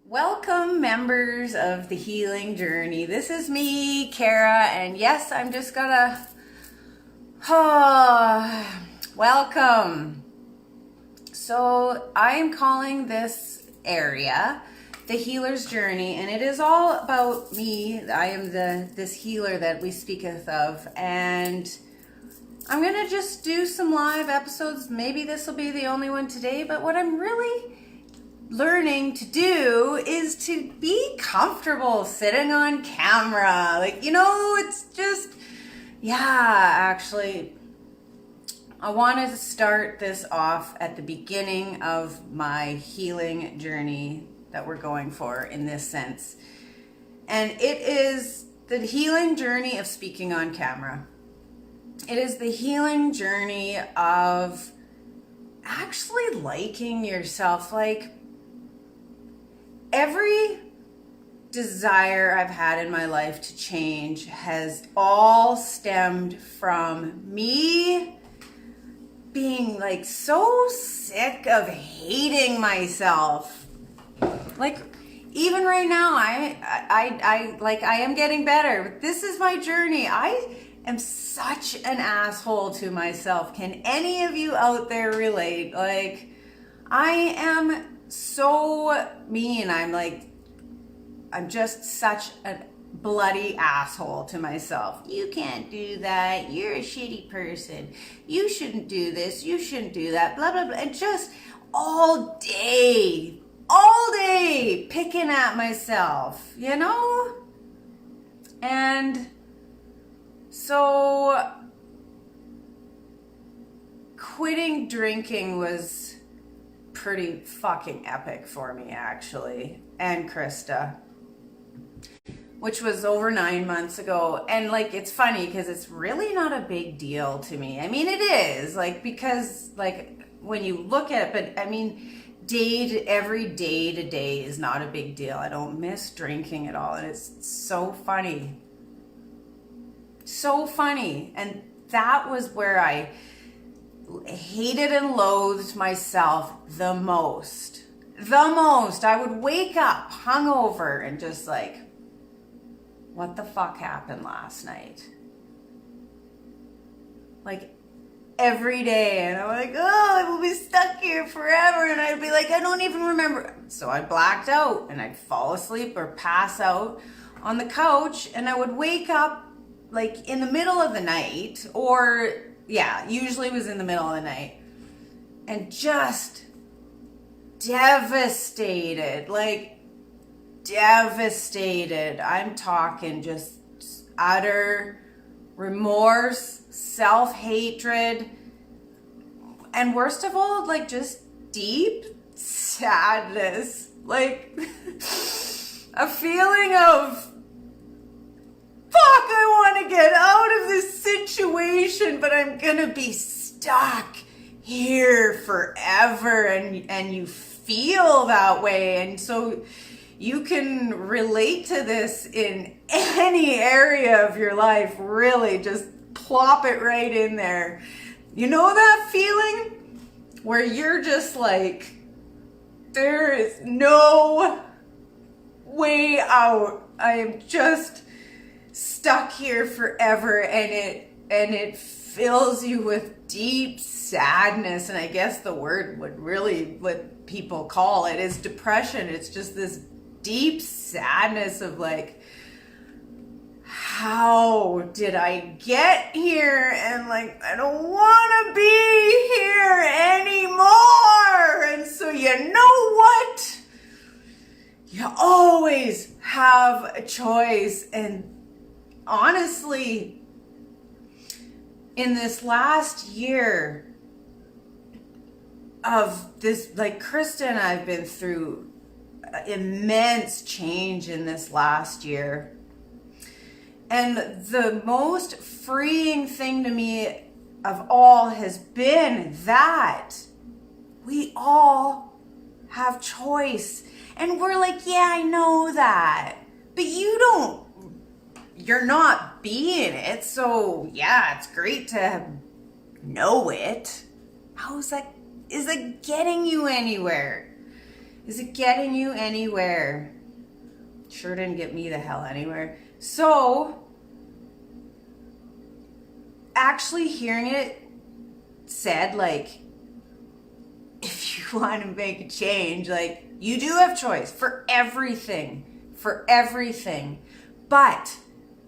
Welcome, members of the healing journey. This is me, Kara, and yes, I'm just gonna welcome. So I am calling this area the healer's journey, and it is all about me. I am this healer that we speaketh of, and I'm gonna just do some live episodes. Maybe this will be the only one today, but what I'm really learning to do is to be comfortable sitting on camera. It's just, actually, I wanted to start this off at the beginning of my healing journey that we're going for in this sense. And it is the healing journey of speaking on camera. It is the healing journey of actually liking yourself. Every desire I've had in my life to change has all stemmed from me being so sick of hating myself. Even right now, I am getting better. This is my journey. I am such an asshole to myself. Can any of you out there relate? I am so mean. I'm just such a bloody asshole to myself. You can't do that. You're a shitty person. You shouldn't do this. You shouldn't do that. Blah, blah, blah. And just all day picking at myself, And so quitting drinking was pretty fucking epic for me, actually, and Krista, which was over 9 months ago. And it's funny because it's really not a big deal to me. I mean, it is because when you look at it, but I mean, every day to day is not a big deal. I don't miss drinking at all, and it's so funny, and that was where I hated and loathed myself the most. I would wake up hungover and just what the fuck happened last night? Every day, and I'm I will be stuck here forever, and I'd be I don't even remember. So I blacked out, and I'd fall asleep or pass out on the couch, and I would wake up in the middle of the night, or usually it was in the middle of the night, and just devastated, devastated. I'm talking just utter remorse, self-hatred, and worst of all, just deep sadness, a feeling of fuck, I want to get out of this situation, but I'm gonna be stuck here forever. And you feel that way, and so you can relate to this in any area of your life. Really, just plop it right in there. You know that feeling where you're just there is no way out. I am just stuck here forever, and it fills you with deep sadness. And I guess the word what people call it is depression. It's just this deep sadness of how did I get here? And I don't want to be here anymore. And so you know what? You always have a choice. And honestly, in this last year of this, Krista and I've been through immense change in this last year. And the most freeing thing to me of all has been that we all have choice. And we're yeah, I know that. But you're not being it. So yeah, it's great to know it. Is that getting you anywhere? Is it getting you anywhere? Sure didn't get me the hell anywhere. So, actually hearing it said, like, if you want to make a change, like, you do have choice for everything. But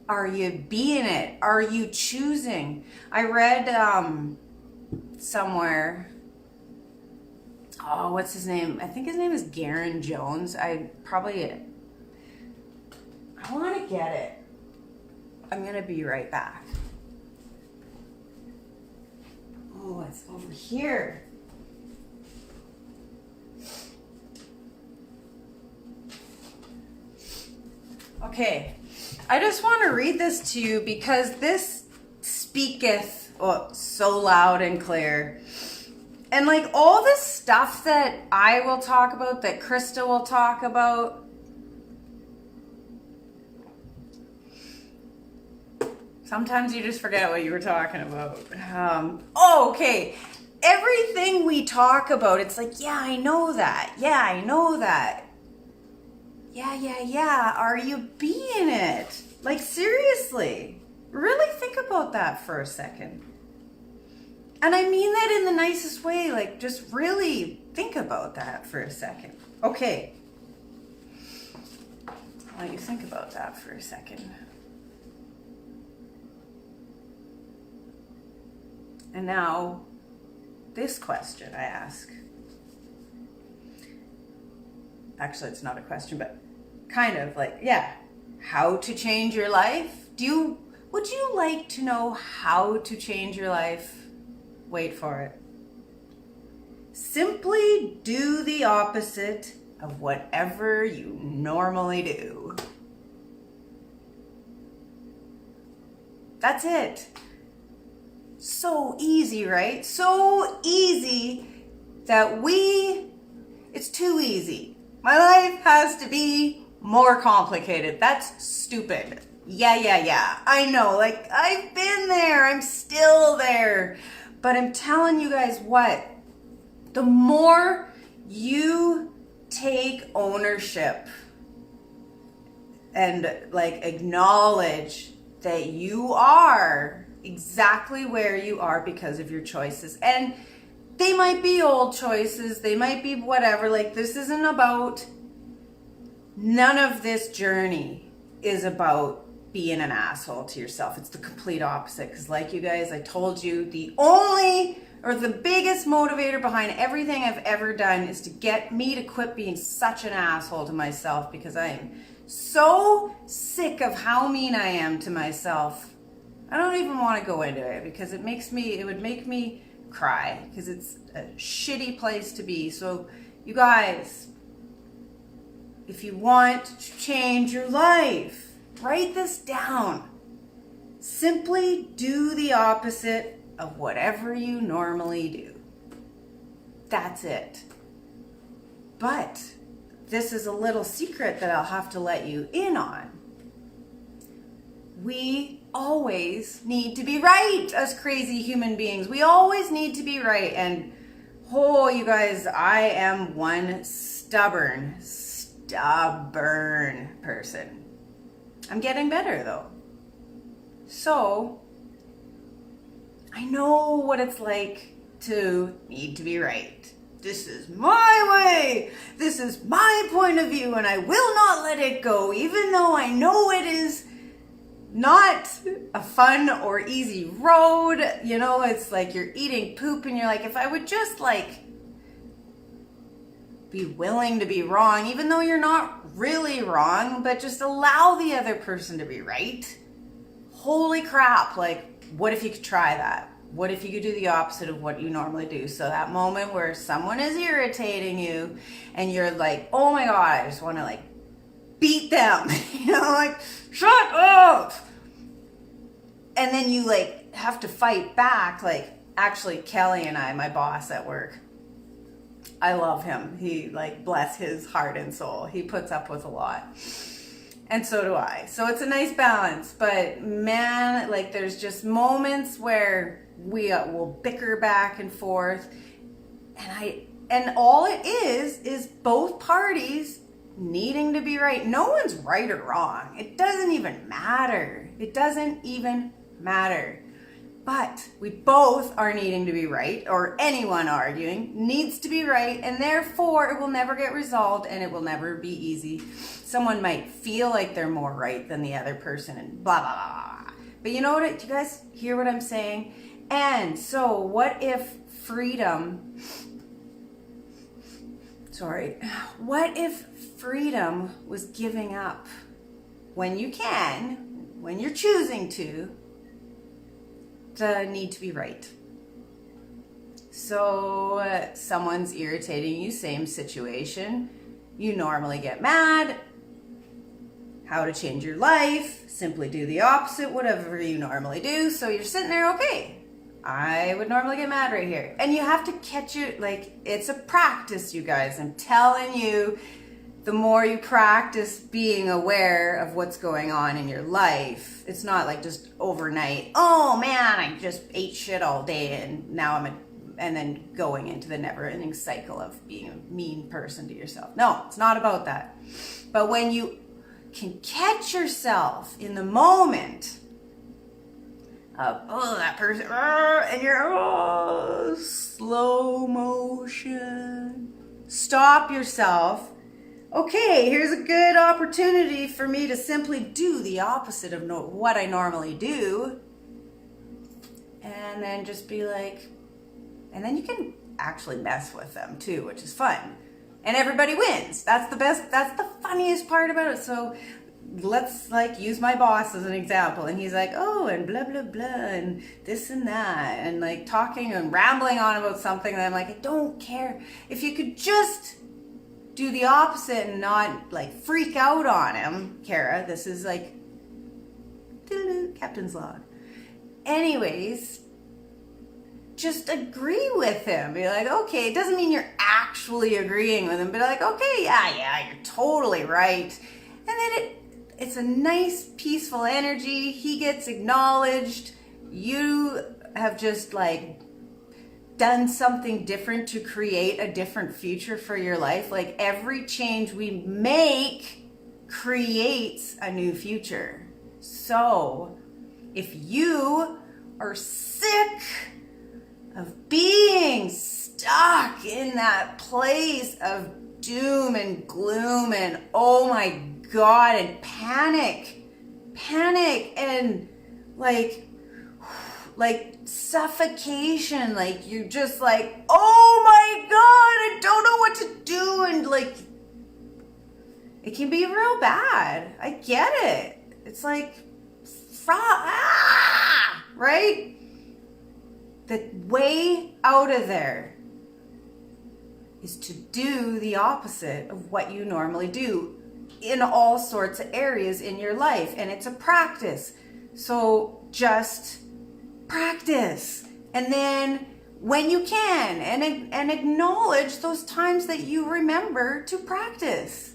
are you being it? Are you choosing? I read somewhere, oh, what's his name? I think his name is Garen Jones. I want to get it. I'm going to be right back. Oh, it's over here. Okay, I just want to read this to you because this speaketh so loud and clear. And like all this stuff that I will talk about, that Krista will talk about, sometimes you just forget what you were talking about. Okay. Everything we talk about, it's like, yeah, I know that. Yeah, I know that. Yeah. Are you being it? Like, seriously. Really think about that for a second. And I mean that in the nicest way. Like, just really think about that for a second. Okay. I'll let you think about that for a second. And now, this question I ask. Actually, it's not a question, but kind of like, yeah, how to change your life? Would you like to know how to change your life? Wait for it. Simply do the opposite of whatever you normally do. That's it. So easy, right? So easy that it's too easy. My life has to be more complicated. That's stupid. Yeah. I know, like, I've been there. I'm still there. But I'm telling you guys what, the more you take ownership and like acknowledge that you are exactly where you are because of your choices. And they might be old choices, they might be whatever. Like, this isn't about, none of this journey is about being an asshole to yourself. It's the complete opposite. Because like you guys, I told you, the biggest motivator behind everything I've ever done is to get me to quit being such an asshole to myself, because I am so sick of how mean I am to myself. I don't even want to go into it because it would make me cry, because it's a shitty place to be. So you guys, if you want to change your life, write this down. Simply do the opposite of whatever you normally do. That's it. But this is a little secret that I'll have to let you in on. We always need to be right as crazy human beings. We always need to be right. And you guys, I am one stubborn person. I'm getting better though. So I know what it's like to need to be right. This is my way. This is my point of view, and I will not let it go, even though I know it is not a fun or easy road. You know, it's like you're eating poop and you're like, if I would just like be willing to be wrong, even though you're not really wrong, but just allow the other person to be right. Holy crap. Like, what if you could try that? What if you could do the opposite of what you normally do? So that moment where someone is irritating you and you're like, oh my God, I just want to like beat them, you know, like, shut up. And then you like have to fight back. Like, actually, Kelly and I, my boss at work, I love him. He, like, bless his heart and soul, he puts up with a lot. And so do I. So it's a nice balance. But man, like, there's just moments where we will bicker back and forth. And And all it is both parties needing to be right. No one's right or wrong. It doesn't even matter. It doesn't even matter. But we both are needing to be right, or anyone arguing needs to be right, and therefore it will never get resolved and it will never be easy. Someone might feel like they're more right than the other person and blah, blah, blah, blah. But you know what? Do you guys hear what I'm saying? And so what if freedom was giving up when you can, when you're choosing to, the need to be right? So someone's irritating you, same situation. You normally get mad. How to change your life? Simply do the opposite, whatever you normally do. So you're sitting there, okay, I would normally get mad right here. And you have to catch it, like, it's a practice, you guys. I'm telling you, the more you practice being aware of what's going on in your life, it's not like just overnight, oh man, I just ate shit all day and now and then going into the never-ending cycle of being a mean person to yourself. No, it's not about that. But when you can catch yourself in the moment of, oh, that person, and you're, slow motion. Stop yourself. Okay, here's a good opportunity for me to simply do the opposite of what I normally do. And then just be like, and then you can actually mess with them too, which is fun. And everybody wins. That's the funniest part about it. So let's like use my boss as an example. And he's like, oh, and blah, blah, blah, and this and that. And like talking and rambling on about something that I'm like, I don't care. If you could just do the opposite and not like freak out on him, Kara. This is like Captain's log. Anyways, just agree with him. Be like, okay, it doesn't mean you're actually agreeing with him, but like, okay, yeah, you're totally right. And then it's a nice, peaceful energy. He gets acknowledged. You have just like done something different to create a different future for your life. Like every change we make creates a new future. So if you are sick of being stuck in that place of doom and gloom and oh my God, and panic and like suffocation, like you're just like, oh my God, I don't know what to do, and like it can be real bad. I get it. It's like right? The way out of there is to do the opposite of what you normally do in all sorts of areas in your life. And it's a practice. So just practice. And then when you can, and acknowledge those times that you remember to practice.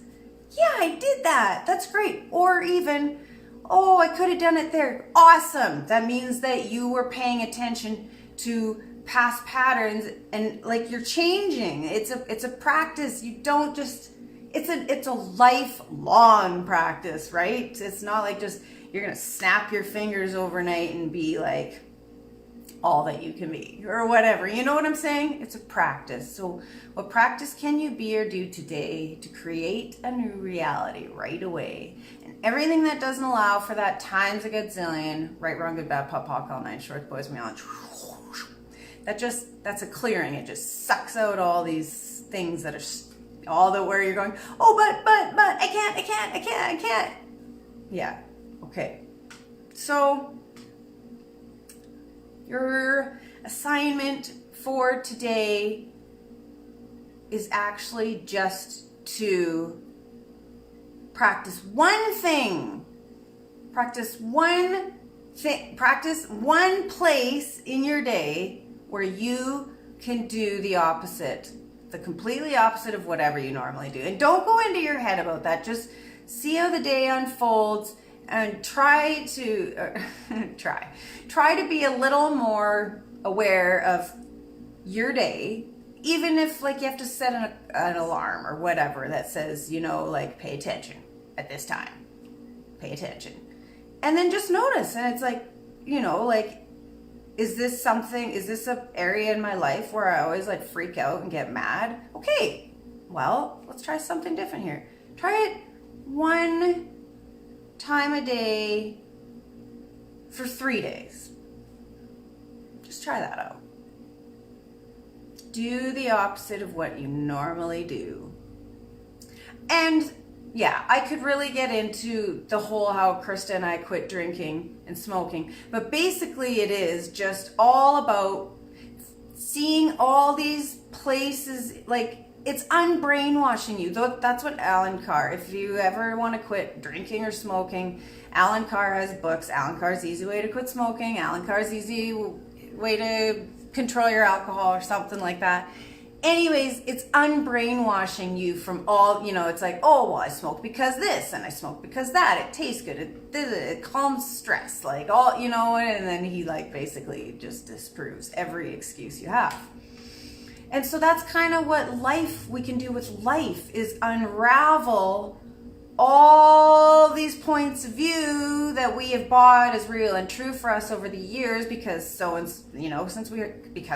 Yeah, I did that. That's great. Or even, oh, I could have done it there. Awesome. That means that you were paying attention to past patterns and like you're changing. It's a practice. You don't just, it's a lifelong practice, right? It's not like just you're gonna snap your fingers overnight and be like all that you can be or whatever. You know what I'm saying? It's a practice. So what practice can you be or do today to create a new reality right away? And everything that doesn't allow for that times a gazillion, right, wrong, good, bad, pop, pop, all nine shorts, boys, beyond. That's a clearing. It just sucks out all these things that are all the where you're going, oh, but I can't. Yeah. Okay. So your assignment for today is actually just to practice one thing. Practice one thing. Practice one place in your day where you can do the opposite, the completely opposite of whatever you normally do. And don't go into your head about that. Just see how the day unfolds and try to be a little more aware of your day even if like you have to set an alarm or whatever that says, like pay attention at this time, pay attention. And then just notice. And it's like, like, is this an area in my life where I always like freak out and get mad? Okay, well, let's try something different here. Try it one time a day for 3 days. Just try that out. Do the opposite of what you normally do. And yeah, I could really get into the whole how Krista and I quit drinking and smoking, but basically it is just all about seeing all these places, like it's unbrainwashing you. That's what Alan Carr, if you ever want to quit drinking or smoking, Alan Carr has books. Alan Carr's Easy Way to Quit Smoking, Alan Carr's Easy Way to Control Your Alcohol, or something like that. Anyways, it's unbrainwashing you from all, it's like, oh, well, I smoke because this, and I smoke because that. It tastes good. It calms stress, like all, and then he like basically just disproves every excuse you have. And so that's kind of what we can do with life, is unravel all these points of view that we have bought as real and true for us over the years because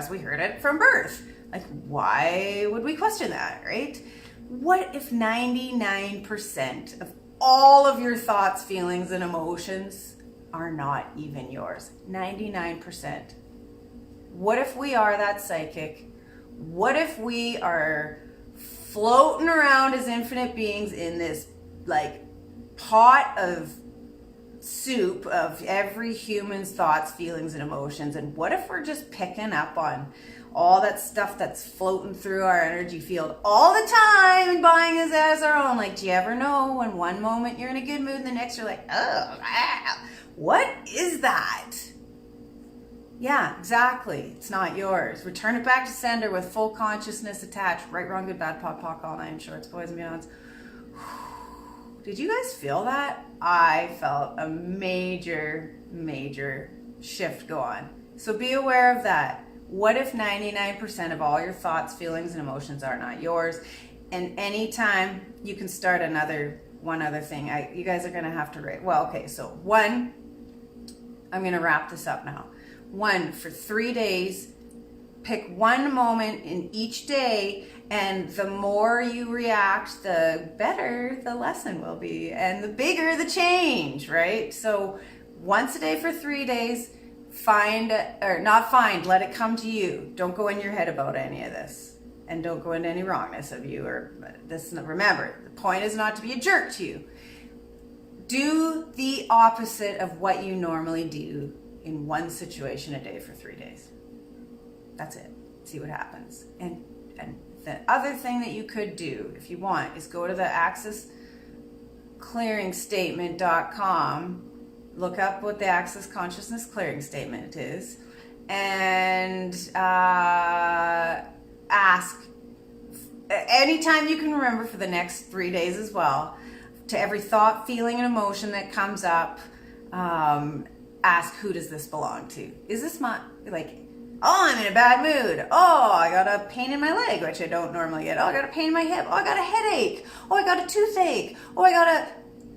we heard it from birth. Like, why would we question that, right? What if 99% of all of your thoughts, feelings, and emotions are not even yours? 99%. What if we are that psychic? What if we are floating around as infinite beings in this, like, pot of soup of every human's thoughts, feelings, and emotions? And what if we're just picking up on all that stuff that's floating through our energy field all the time and buying it as our own? Like, do you ever know when one moment you're in a good mood and the next you're like, oh, what is that? Yeah, exactly. It's not yours. Return it back to sender with full consciousness attached. Right, wrong, good, bad, POC, POC, all nine shorts, boys and beyonds. Did you guys feel that? I felt a major, major shift go on. So be aware of that. What if 99% of all your thoughts, feelings, and emotions are not yours? And anytime you can start one other thing. You guys are going to have to write. Well, okay, so one, I'm going to wrap this up now. One, for 3 days, pick one moment in each day, and the more you react, the better the lesson will be, and the bigger the change, right? So once a day for 3 days, let it come to you. Don't go in your head about any of this, and don't go into any wrongness of you or this. Remember, the point is not to be a jerk to you. Do the opposite of what you normally do in one situation a day for 3 days. That's it. See what happens. And the other thing that you could do, if you want, is go to the accessclearingstatement.com, look up what the Access Consciousness Clearing Statement is, and ask anytime you can remember for the next 3 days as well, to every thought, feeling, and emotion that comes up, ask, who does this belong to? Is this my, like, oh, I'm in a bad mood. Oh, I got a pain in my leg, which I don't normally get. Oh, I got a pain in my hip. Oh, I got a headache. Oh, I got a toothache. Oh, I got to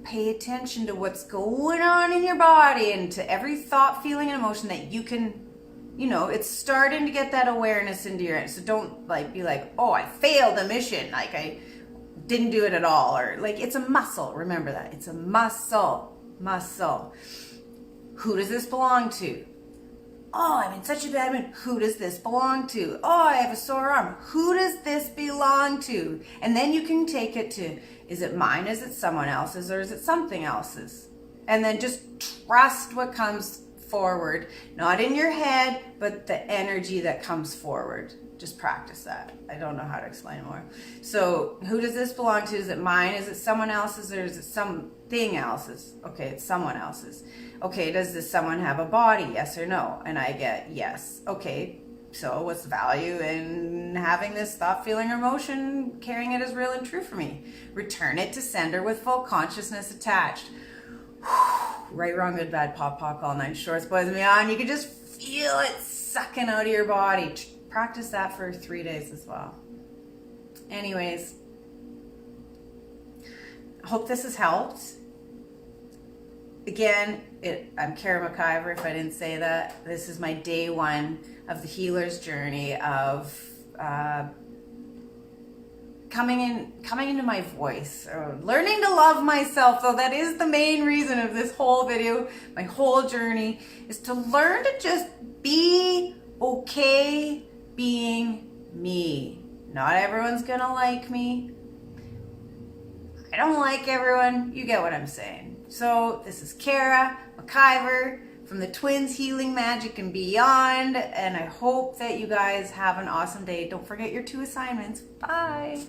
pay attention to what's going on in your body and to every thought, feeling, and emotion that you can, it's starting to get that awareness into your, so don't be like, oh, I failed the mission. Like I didn't do it at all. Or like, it's a muscle. Remember that. It's a muscle. Who does this belong to? Oh, I'm in such a bad mood. Who does this belong to? Oh, I have a sore arm. Who does this belong to? And then you can take it to, is it mine? Is it someone else's? Or is it something else's? And then just trust what comes forward. Not in your head, but the energy that comes forward. Just practice that. I don't know how to explain more. So who does this belong to? Is it mine? Is it someone else's? Or is it something else's? Okay, it's someone else's. Okay, does this someone have a body? Yes or no? And I get yes. Okay, so what's the value in having this thought, feeling, or emotion, carrying it as real and true for me? Return it to sender with full consciousness attached. Right, wrong, good, bad, POC, POC, all nine shorts, boys and beyond. You can just feel it sucking out of your body. practice that for 3 days as well. Anyways, I hope this has helped. Again, I'm Kara McIver, if I didn't say that. This is my day 1 of the healer's journey of coming into my voice, or learning to love myself. So that is the main reason of this whole video. My whole journey is to learn to just be okay being me. Not everyone's gonna like me. I don't like everyone. You get what I'm saying. So this is Kara McIver from the Twins Healing Magic and Beyond, and I hope that you guys have an awesome day. Don't forget your 2 assignments. Bye.